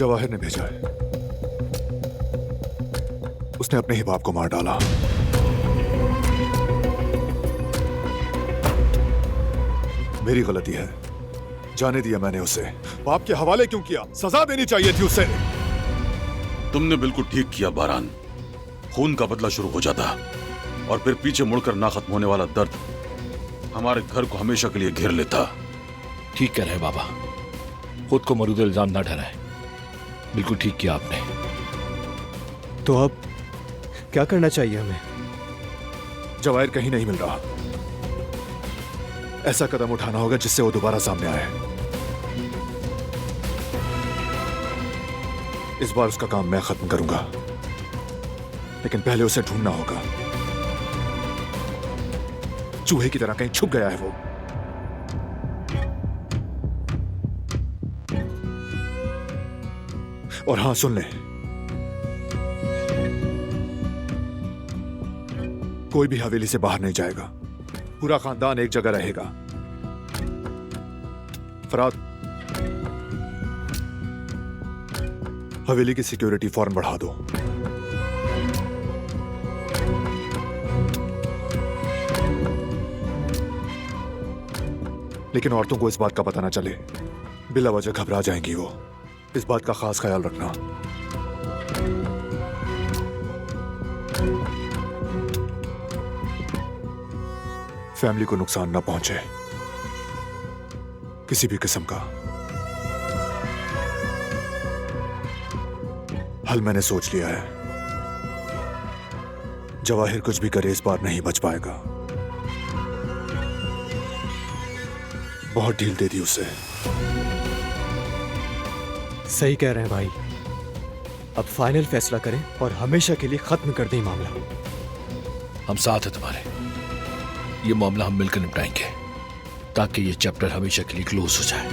जवाहिर ने भेजा है। उसने अपने ही बाप को मार डाला। मेरी गलती है, जाने दिया मैंने उसे। बाप के हवाले क्यों किया? सजा देनी चाहिए थी उसे। तुमने बिल्कुल ठीक किया बारान। खून का बदला शुरू हो जाता और फिर पीछे मुड़कर ना खत्म होने वाला दर्द हमारे घर को हमेशा के लिए घेर लेता। ठीक कह रहे हैं बाबा, खुद को मरूद इल्जाम ना ठहराए। बिल्कुल ठीक किया आपने। तो अब क्या करना चाहिए हमें? जवाहिर कहीं नहीं मिल रहा। ऐसा कदम उठाना होगा जिससे वो दोबारा सामने आए। इस बार उसका काम मैं खत्म करूंगा, लेकिन पहले उसे ढूंढना होगा। चूहे की तरह कहीं छुप गया है वो। और हां, सुन ले, कोई भी हवेली से बाहर नहीं जाएगा। पूरा खानदान एक जगह रहेगा। फराद, हवेली की सिक्योरिटी फौरन बढ़ा दो। लेकिन औरतों को इस बात का पता ना चले। बिला वजह घबरा जाएंगी वो। इस बात का खास ख्याल रखना। फैमिली को नुकसान ना पहुंचे किसी भी किस्म का। हल मैंने सोच लिया है। जवाहिर कुछ भी करे, इस बार नहीं बच पाएगा। बहुत ढील दे दी उसे। सही कह रहे हैं भाई। अब फाइनल फैसला करें और हमेशा के लिए खत्म कर दें मामला। हम साथ हैं तुम्हारे। ये मामला हम मिलकर निपटाएंगे ताकि ये चैप्टर हमेशा के लिए क्लोज हो जाए।